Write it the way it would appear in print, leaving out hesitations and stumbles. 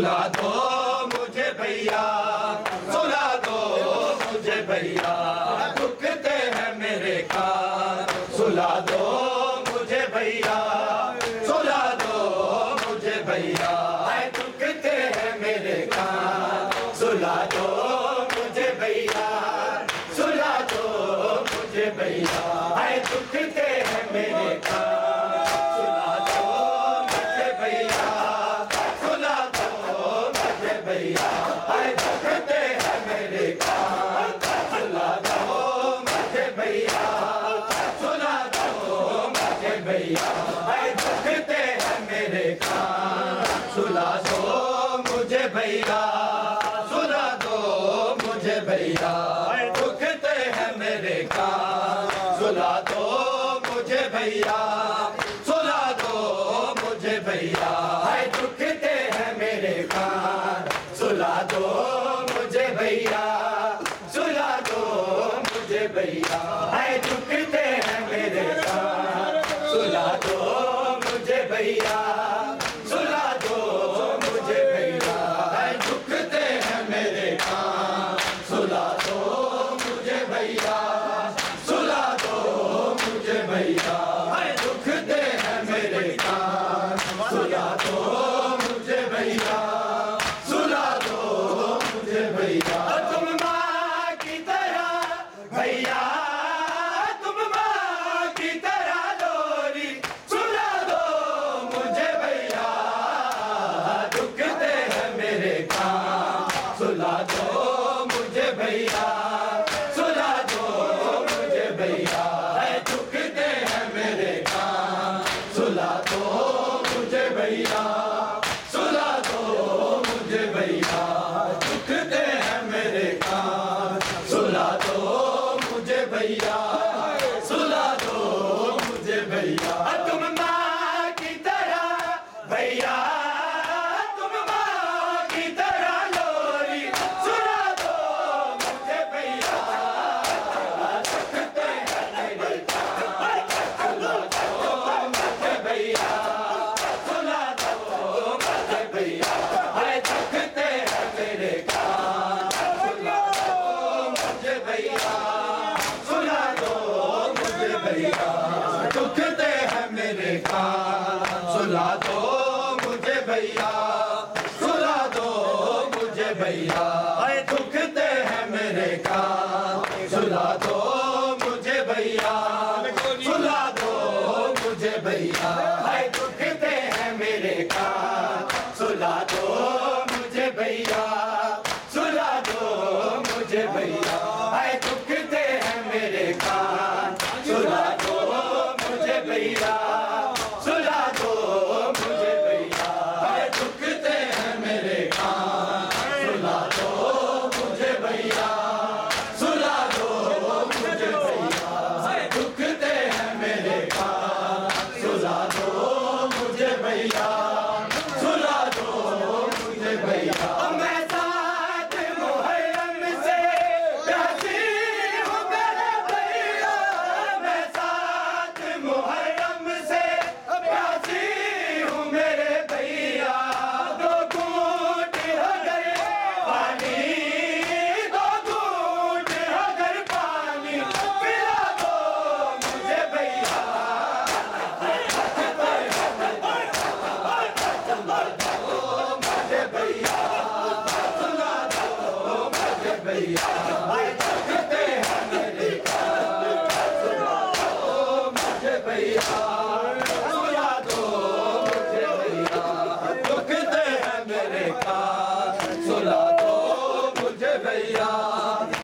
सुला दो मुझे भैया, सुला दो मुझे भैया, दुखते हैं मेरे कान, सुला दो मुझे भैया, सुला दो मुझे भैया, दुखते हैं मेरे कान, सुला दो मुझे भैया, सुला दो मुझे भैया, दुखते हैं मेरे कान, सुला दो मुझे भैया, सुला दो मुझे भैया, दुखते हैं मेरे कान, सुला दो मुझे भैया, सुला दो मुझे भैया, दुखते हैं मेरे कान, सुला दो मुझे भैया, सुला दो मुझे भैया, दुखते हैं मेरे कान, सुला दो मुझे भैया, सुला दो मुझे भैया, दुखते हैं मेरे कान, सुला दो मुझे भैया, सुला दो मुझे भैया, दुखते हैं मेरे कान, सुला दो मुझे भैया, सुला दो मुझे भैया, दुखते हैं मेरे कान, सुला दो मुझे भैया, सुला दो मुझे भैया, दुखते हैं मेरे कान, सुला दो मुझे भैया, सुला दो मुझे भैया, तुम माँ की तरह भैया, तुम माँ की तरह लोरी, सुला दो मुझे भैया, दुखते हैं मेरे कान, सुला दो मुझे भैया, सुला दो मुझे भैया, दुखते हैं मेरे कान, सुला दो मुझे भैया, सुला दो मुझे भैया, दुखते हैं मेरे कान, सुला दो मुझे भैया, सुला दो मुझे भैया, तुम माँ की तरह भैया, तुम माँ की तरह लोरी, सुला दो मुझे भैया, दुखते हैं मेरे कान, सुला दो मुझे भैया, सुला दो मुझे भैया, दुखते हैं मेरे कान, सुला दो मुझे भैया, सुला दो मुझे भैया, दुखते हैं मेरे कान, सुला दो मुझे भैया, सुला दो मुझे भैया, दुखते हैं मेरे कान, सुला दो मुझे भैया, सुला दो मुझे भैया, दुखते हैं मेरे कान, सुला दो मुझे भैया, सुला दो मुझे भैया, दुखते हैं मेरे कान, सुला दो मुझे भैया, सुला दो मुझे भैया, दुखते हैं मेरे कान, सुला दो मुझे भैया, सुला दो मुझे भैया, दुखते हैं मेरे कान, सुला दो मुझे भैया, सुला दो मुझे भैया, मैं साथ मुहर्रम से प्यासी हूँ मेरे भैया, मैं साथ मुहर्रम से प्यासी हूँ मेरे भैया, दो घूंट अगर पानी, दो घूंट अगर पानी पिला दो मुझे भैया, मुझे भैया, सुला दो मुझे भैया,